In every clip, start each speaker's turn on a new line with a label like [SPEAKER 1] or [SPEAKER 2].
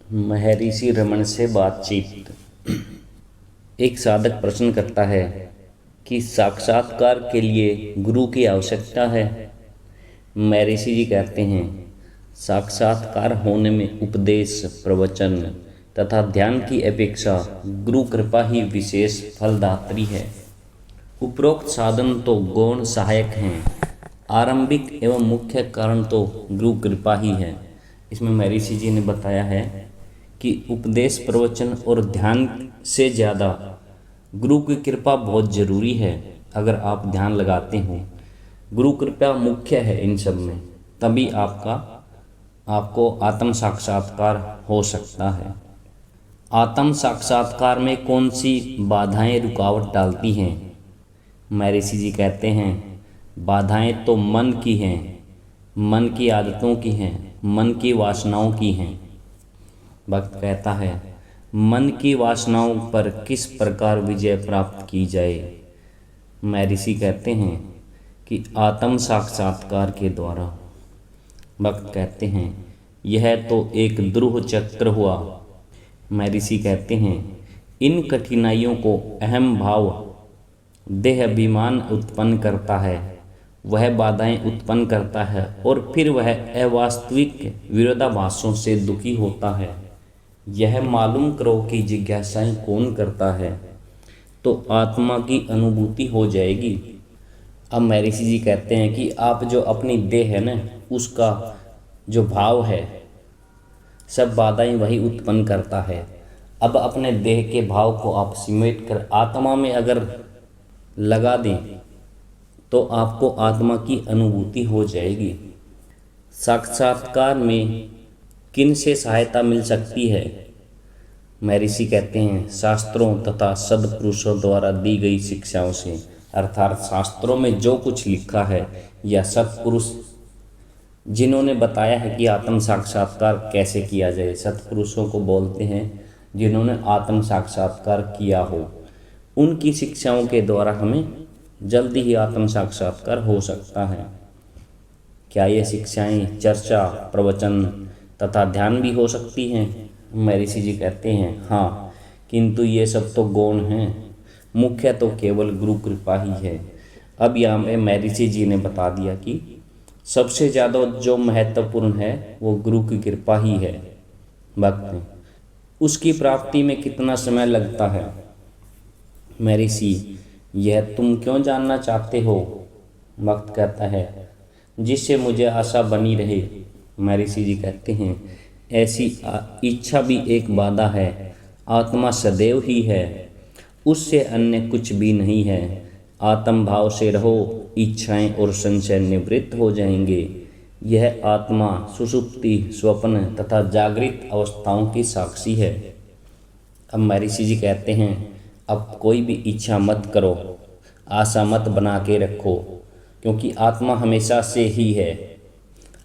[SPEAKER 1] महर्षि रमन से बातचीत। एक साधक प्रश्न करता है कि साक्षात्कार के लिए गुरु की आवश्यकता है। महर्षि जी कहते हैं, साक्षात्कार होने में उपदेश, प्रवचन तथा ध्यान की अपेक्षा गुरु कृपा ही विशेष फलदात्री है। उपरोक्त साधन तो गौण सहायक हैं, आरंभिक एवं मुख्य कारण तो गुरु कृपा ही है। इसमें महर्षि जी ने बताया है कि उपदेश, प्रवचन और ध्यान से ज़्यादा गुरु की कृपा बहुत ज़रूरी है। अगर आप ध्यान लगाते हो, गुरु कृपा मुख्य है इन सब में, तभी आपको आत्म साक्षात्कार हो सकता है। आत्म साक्षात्कार में कौन सी बाधाएं रुकावट डालती हैं? महर्षि जी कहते हैं, बाधाएं तो मन की हैं, मन की आदतों की हैं, मन की वासनाओं की हैं। भक्त कहता है, मन की वासनाओं पर किस प्रकार विजय प्राप्त की जाए? महर्षि कहते हैं कि आत्म साक्षात्कार के द्वारा। भक्त कहते हैं, यह तो एक दुरूह चक्र हुआ। महर्षि कहते हैं, इन कठिनाइयों को अहम भाव, देह अभिमान उत्पन्न करता है, वह बाधाएं उत्पन्न करता है और फिर वह अवास्तविक विरोधाभासों से दुखी होता है। यह मालूम करो कि जिज्ञासाएं कौन करता है, तो आत्मा की अनुभूति हो जाएगी। अब महर्षि जी कहते हैं कि आप जो अपनी देह है ना, उसका जो भाव है, सब बाधाएं वही उत्पन्न करता है। अब अपने देह के भाव को आप सिमट कर आत्मा में अगर लगा दें तो आपको आत्मा की अनुभूति हो जाएगी। साक्षात्कार में किन से सहायता मिल सकती है? महर्षि कहते हैं, शास्त्रों तथा सद्पुरुषों द्वारा दी गई शिक्षाओं से, अर्थात शास्त्रों में जो कुछ लिखा है या सत्पुरुष जिन्होंने बताया है कि आत्म साक्षात्कार कैसे किया जाए, सत्पुरुषों को बोलते हैं जिन्होंने आत्म साक्षात्कार किया हो, उनकी शिक्षाओं के द्वारा हमें जल्दी ही आत्म साक्षात्कार हो सकता है। क्या ये शिक्षाएं चर्चा, प्रवचन तथा ध्यान भी हो सकती हैं? महर्षि जी कहते हैं, हाँ, किंतु ये सब तो गौण हैं, मुख्य तो केवल गुरु कृपा ही है। अब यहाँ में महर्षि जी ने बता दिया कि सबसे ज़्यादा जो महत्वपूर्ण है वो गुरु की कृपा ही है। भक्त, उसकी प्राप्ति में कितना समय लगता है? महर्षि, यह तुम क्यों जानना चाहते हो? भक्त कहता है, जिससे मुझे आशा बनी रहे। महर्षि जी कहते हैं, ऐसी इच्छा भी एक बाधा है। आत्मा सदैव ही है, उससे अन्य कुछ भी नहीं है। आत्म भाव से रहो, इच्छाएं और संशय निवृत्त हो जाएंगे। यह आत्मा सुषुप्ति, स्वप्न तथा जागृत अवस्थाओं की साक्षी है। अब महर्षि जी कहते हैं, अब कोई भी इच्छा मत करो, आशा मत बना के रखो, क्योंकि आत्मा हमेशा से ही है।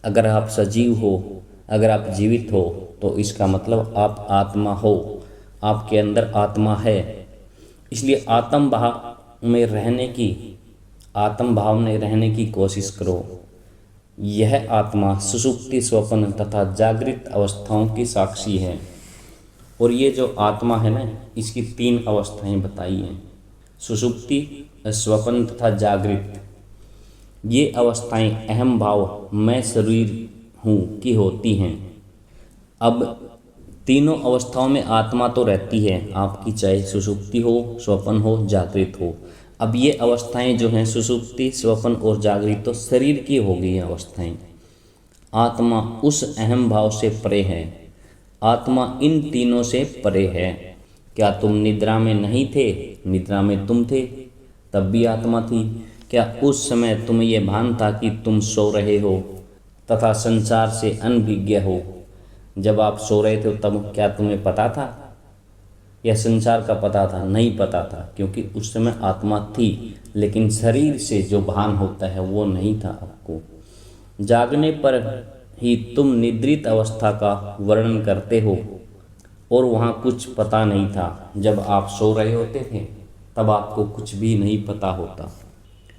[SPEAKER 1] अगर आप सजीव हो, अगर आप जीवित हो, तो इसका मतलब आप आत्मा हो, आपके अंदर आत्मा है। इसलिए आत्म भाव में रहने की कोशिश करो। यह आत्मा सुषुप्ति, स्वप्न तथा जागृत अवस्थाओं की साक्षी है। और ये जो आत्मा है ना, इसकी 3 अवस्थाएं बताई हैं, सुषुप्ति, स्वप्न तथा जागृत। ये अवस्थाएं अहम भाव, मैं शरीर हूँ की होती हैं। अब तीनों अवस्थाओं में आत्मा तो रहती है आपकी, चाहे सुषुप्ति हो, स्वप्न हो, जागृत हो। अब ये अवस्थाएं जो हैं, सुषुप्ति, स्वप्न और जागृत, तो शरीर की हो गई अवस्थाएं। आत्मा उस अहम भाव से परे है, आत्मा इन तीनों से परे है। क्या तुम निद्रा में नहीं थे? निद्रा में तुम थे, तब भी आत्मा थी। क्या उस समय तुम्हें यह भान था कि तुम सो रहे हो तथा संसार से अनभिज्ञ हो? जब आप सो रहे थे तब क्या तुम्हें पता था या संसार का पता था? नहीं पता था, क्योंकि उस समय आत्मा थी, लेकिन शरीर से जो भान होता है वो नहीं था आपको। जागने पर ही तुम निद्रित अवस्था का वर्णन करते हो, और वहाँ कुछ पता नहीं था। जब आप सो रहे होते थे तब आपको कुछ भी नहीं पता होता।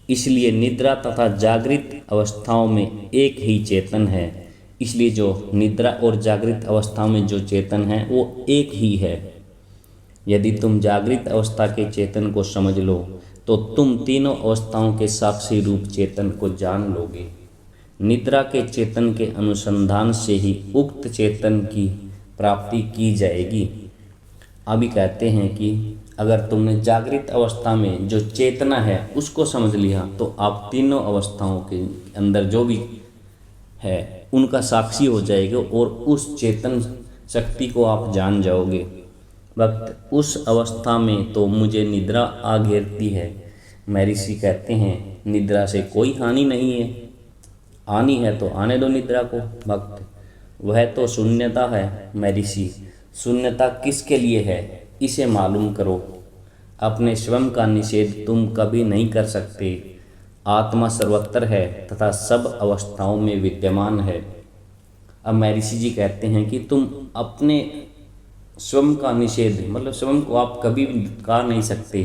[SPEAKER 1] इसलिए निद्रा तथा जागृत अवस्थाओं में एक ही चेतन है, इसलिए जो निद्रा और जागृत अवस्था में जो चेतन है वो एक ही है। यदि तुम जागृत अवस्था के चेतन को समझ लो तो तुम तीनों अवस्थाओं के साक्षी रूप चेतन को जान लोगे। निद्रा के चेतन के अनुसंधान से ही उक्त चेतन की प्राप्ति की जाएगी। अभी कहते हैं कि अगर तुमने जागृत अवस्था में जो चेतना है उसको समझ लिया तो आप तीनों अवस्थाओं के अंदर जो भी है उनका साक्षी हो जाएगा और उस चेतन शक्ति को आप जान जाओगे। वक्त उस अवस्था में तो मुझे निद्रा आ घेरती है। महर्षि कहते हैं निद्रा से कोई हानि नहीं है, आनी है तो आने दो निद्रा को। भक्त वह तो शून्यता है महर्षि, शून्यता किसके लिए है इसे मालूम करो। अपने स्वयं का निषेध तुम कभी नहीं कर सकते। आत्मा सर्वत्र है तथा सब अवस्थाओं में विद्यमान है। अब महर्षि जी कहते हैं कि तुम अपने स्वयं का निषेध मतलब स्वयं को आप कभी भी धिक्कार नहीं सकते,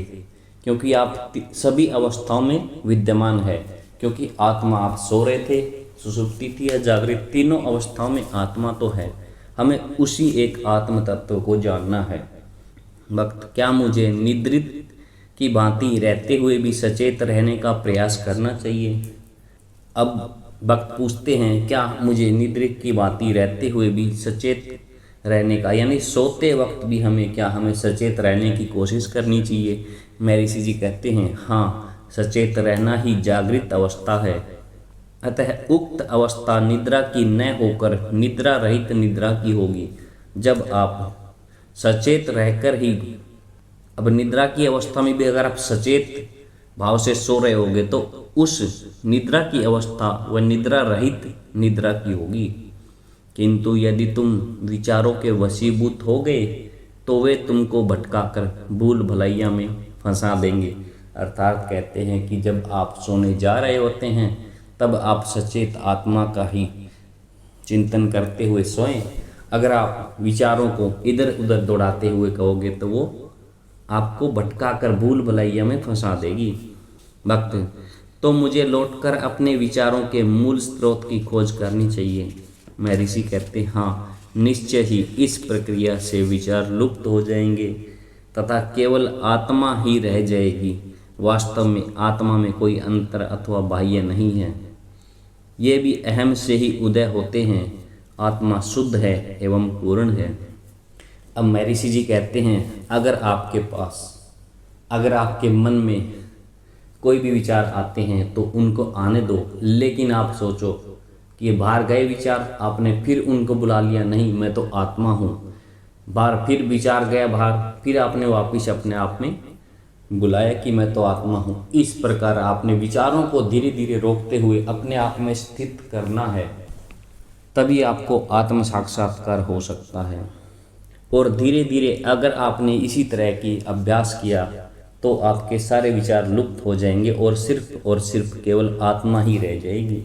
[SPEAKER 1] क्योंकि आप सभी अवस्थाओं में विद्यमान है। क्योंकि आत्मा, आप सो रहे थे, सुषुप्ति थी या जागृत, तीनों अवस्थाओं में आत्मा तो है। हमें उसी एक आत्म तत्व को जानना है। भक्त क्या मुझे निद्रित की भांति रहते हुए भी सचेत रहने का प्रयास करना चाहिए? अब भक्त पूछते हैं क्या मुझे निद्रित की भांति रहते हुए भी सचेत रहने का, यानी सोते वक्त भी हमें सचेत रहने की कोशिश करनी चाहिए? महर्षि जी कहते हैं हाँ, सचेत रहना ही जागृत अवस्था है। अतः उक्त अवस्था निद्रा की न होकर निद्रा रहित निद्रा की होगी। जब आप सचेत रहकर ही, अब निद्रा की अवस्था में भी अगर आप सचेत भाव से सो रहे होगे तो उस निद्रा की अवस्था वह निद्रा रहित निद्रा की होगी। किंतु यदि तुम विचारों के वशीभूत हो गए तो वे तुमको भटकाकर भूल भुलैया में फंसा देंगे। अर्थात कहते हैं कि जब आप सोने जा रहे होते हैं तब आप सचेत आत्मा का ही चिंतन करते हुए सोएं। अगर आप विचारों को इधर उधर दौड़ाते हुए कहोगे तो वो आपको भटकाकर भूल भुलैया में फंसा देगी। भक्त तो मुझे लौटकर अपने विचारों के मूल स्रोत की खोज करनी चाहिए। महर्षि कहते हाँ, निश्चय ही इस प्रक्रिया से विचार लुप्त हो जाएंगे तथा केवल आत्मा ही रह जाएगी। वास्तव में आत्मा में कोई अंतर अथवा बाह्य नहीं है, ये भी अहम से ही उदय होते हैं। आत्मा शुद्ध है एवं पूर्ण है। अब महर्षि जी कहते हैं अगर आपके मन में कोई भी विचार आते हैं तो उनको आने दो, लेकिन आप सोचो कि बाहर गए विचार, आपने फिर उनको बुला लिया, नहीं मैं तो आत्मा हूँ। बाहर फिर विचार गया बाहर, फिर आपने वापस अपने आप में बुलाया कि मैं तो आत्मा हूँ। इस प्रकार आपने विचारों को धीरे धीरे रोकते हुए अपने आप में स्थित करना है, तभी आपको आत्म साक्षात्कार हो सकता है। और धीरे धीरे अगर आपने इसी तरह की अभ्यास किया तो आपके सारे विचार लुप्त हो जाएंगे और सिर्फ केवल आत्मा ही रह जाएगी।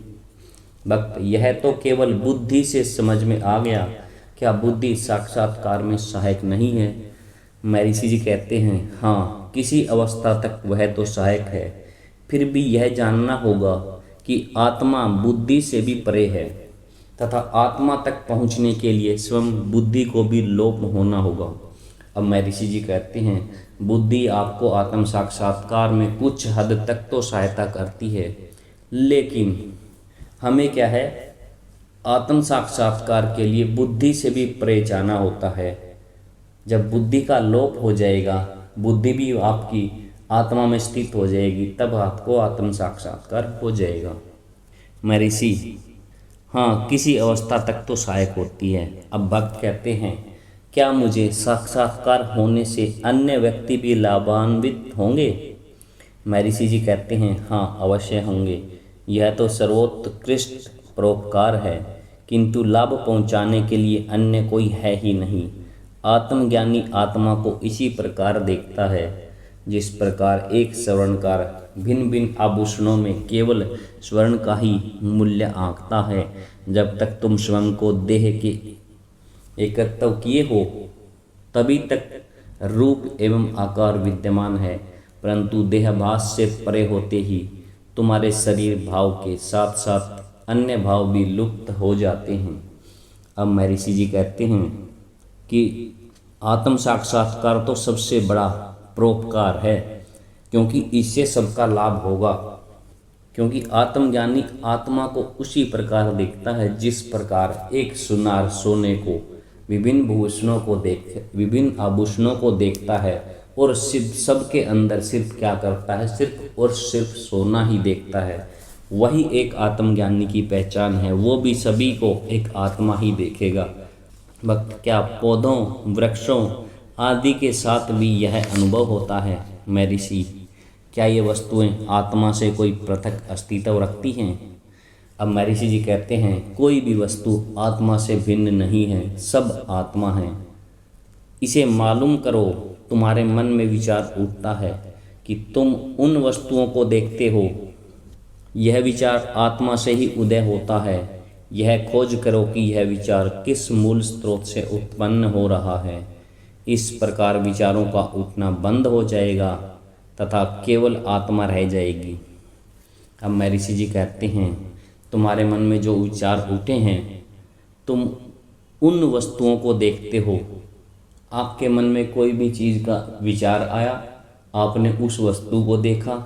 [SPEAKER 1] भक्त यह तो केवल बुद्धि से समझ में आ गया, क्या बुद्धि साक्षात्कार में सहायक नहीं है? महर्षि जी कहते हैं हाँ, किसी अवस्था तक वह तो सहायक है, फिर भी यह जानना होगा कि आत्मा बुद्धि से भी परे है तथा आत्मा तक पहुँचने के लिए स्वयं बुद्धि को भी लोप होना होगा। अब महर्षि जी कहते हैं बुद्धि आपको आत्म साक्षात्कार में कुछ हद तक तो सहायता करती है, लेकिन हमें क्या है, आत्म साक्षात्कार के लिए बुद्धि से भी परे जाना होता है। जब बुद्धि का लोप हो जाएगा, बुद्धि भी आपकी आत्मा में स्थित हो जाएगी, तब आपको आत्म साक्षात्कार हो जाएगा। महर्षि हाँ, किसी अवस्था तक तो सहायक होती है। अब भक्त कहते हैं क्या मुझे साक्षात्कार होने से अन्य व्यक्ति भी लाभान्वित होंगे? महर्षि जी कहते हैं हाँ, अवश्य होंगे। यह तो सर्वोत्कृष्ट परोपकार है, किंतु लाभ पहुंचाने के लिए अन्य कोई है ही नहीं। आत्मज्ञानी आत्मा को इसी प्रकार देखता है जिस प्रकार एक स्वर्णकार भिन्न भिन्न आभूषणों में केवल स्वर्ण का ही मूल्य आंकता है। जब तक तुम स्वयं को देह के एकत्व किए हो तभी तक रूप एवं आकार विद्यमान है, परंतु देहभास से परे होते ही तुम्हारे शरीर भाव के साथ साथ अन्य भाव भी लुप्त हो जाते हैं। अब महर्षि जी कहते हैं कि आत्म साक्षात्कार तो सबसे बड़ा परोपकार है, क्योंकि इससे सबका लाभ होगा। क्योंकि आत्मज्ञानी आत्मा को उसी प्रकार देखता है जिस प्रकार एक सुनार सोने को विभिन्न आभूषणों को देखता है, और सिर्फ सबके अंदर सिर्फ क्या करता है, सिर्फ और सिर्फ सोना ही देखता है। वही एक आत्मज्ञानी की पहचान है। वो भी सभी को एक आत्मा ही देखेगा। भक्त क्या पौधों वृक्षों आदि के साथ भी यह अनुभव होता है महर्षि? क्या ये वस्तुएं आत्मा से कोई पृथक अस्तित्व रखती हैं? अब महर्षि जी कहते हैं कोई भी वस्तु आत्मा से भिन्न नहीं है, सब आत्मा है। इसे मालूम करो। तुम्हारे मन में विचार उठता है कि तुम उन वस्तुओं को देखते हो, यह विचार आत्मा से ही उदय होता है। यह खोज करो कि यह विचार किस मूल स्रोत से उत्पन्न हो रहा है। इस प्रकार विचारों का उठना बंद हो जाएगा तथा केवल आत्मा रह जाएगी। अब महर्षि जी कहते हैं तुम्हारे मन में जो विचार उठे हैं, तुम उन वस्तुओं को देखते हो। आपके मन में कोई भी चीज़ का विचार आया, आपने उस वस्तु को देखा।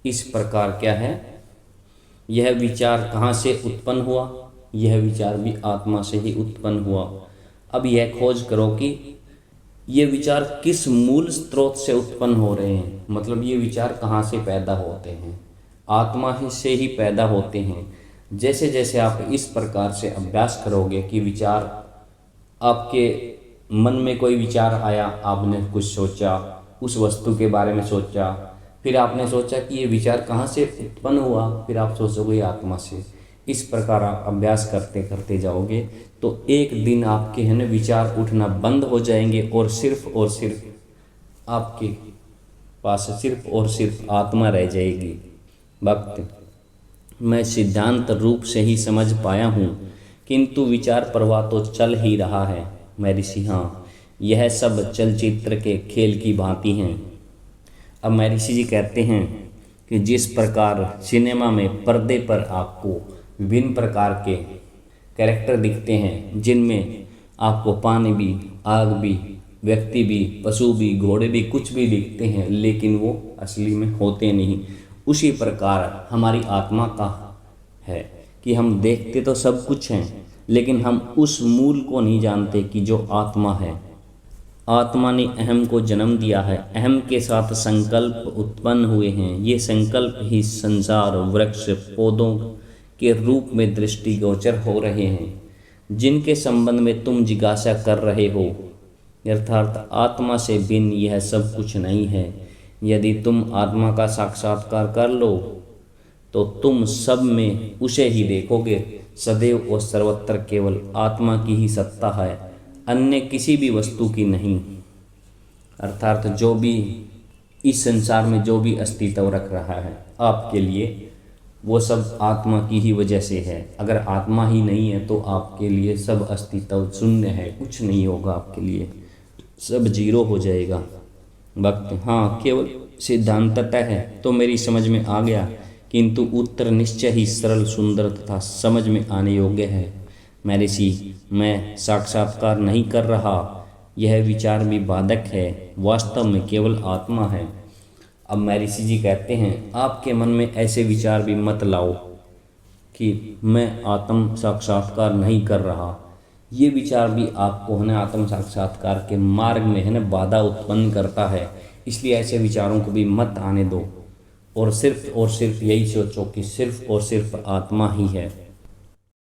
[SPEAKER 1] इस प्रकार क्या है, यह विचार कहाँ से उत्पन्न हुआ? यह विचार भी आत्मा से ही उत्पन्न हुआ। अब यह खोज करो कि ये विचार किस मूल स्रोत से उत्पन्न हो रहे हैं। मतलब ये विचार कहाँ से पैदा होते हैं? आत्मा ही से ही पैदा होते हैं। जैसे जैसे आप इस प्रकार से अभ्यास करोगे कि विचार, आपके मन में कोई विचार आया, आपने कुछ सोचा, उस वस्तु के बारे में सोचा, फिर आपने सोचा कि ये विचार कहाँ से उत्पन्न हुआ, फिर आप सोचोगे आत्मा से। इस प्रकार आप अभ्यास करते करते जाओगे तो एक दिन आपके है ना विचार उठना बंद हो जाएंगे, और सिर्फ आपके पास सिर्फ और सिर्फ आत्मा रह जाएगी। भक्त, मैं सिद्धांत रूप से ही समझ पाया हूँ, किंतु विचार प्रवाह तो चल ही रहा है महर्षि। हाँ, यह सब चलचित्र के खेल की भांति हैं। अब महर्षि जी कहते हैं कि जिस प्रकार सिनेमा में पर्दे पर आपको विभिन्न प्रकार के कैरेक्टर दिखते हैं, जिनमें आपको पानी भी, आग भी, व्यक्ति भी, पशु भी, घोड़े भी, कुछ भी दिखते हैं, लेकिन वो असली में होते नहीं। उसी प्रकार हमारी आत्मा का है कि हम देखते तो सब कुछ हैं, लेकिन हम उस मूल को नहीं जानते कि जो आत्मा है। आत्मा ने अहम को जन्म दिया है। अहम के साथ संकल्प उत्पन्न हुए हैं। ये संकल्प ही संसार, वृक्ष, पौधों के रूप में दृष्टिगोचर हो रहे हैं, जिनके संबंध में तुम जिज्ञासा कर रहे हो। अर्थात आत्मा से भिन्न यह सब कुछ नहीं है। यदि तुम आत्मा का साक्षात्कार कर लो तो तुम सब में उसे ही देखोगे। सदैव और सर्वत्र केवल आत्मा की ही सत्ता है, अन्य किसी भी वस्तु की नहीं। अर्थात जो भी इस संसार में जो भी अस्तित्व रख रहा है आपके लिए, वो सब आत्मा की ही वजह से है। अगर आत्मा ही नहीं है तो आपके लिए सब अस्तित्व शून्य है, कुछ नहीं होगा आपके लिए, सब जीरो हो जाएगा। भक्त, हाँ, केवल सिद्धांततः है तो मेरी समझ में आ गया, किंतु उत्तर निश्चय ही सरल, सुंदर तथा समझ में आने योग्य है महर्षि। मैं साक्षात्कार नहीं कर रहा, यह विचार भी बाधक है, वास्तव में केवल आत्मा है। अब महर्षि जी कहते हैं आपके मन में ऐसे विचार भी मत लाओ कि मैं आत्म साक्षात्कार नहीं कर रहा। ये विचार भी आपको है ना आत्म साक्षात्कार के मार्ग में है ना बाधा उत्पन्न करता है। इसलिए ऐसे विचारों को भी मत आने दो, और सिर्फ यही सोचो कि सिर्फ और सिर्फ आत्मा ही है।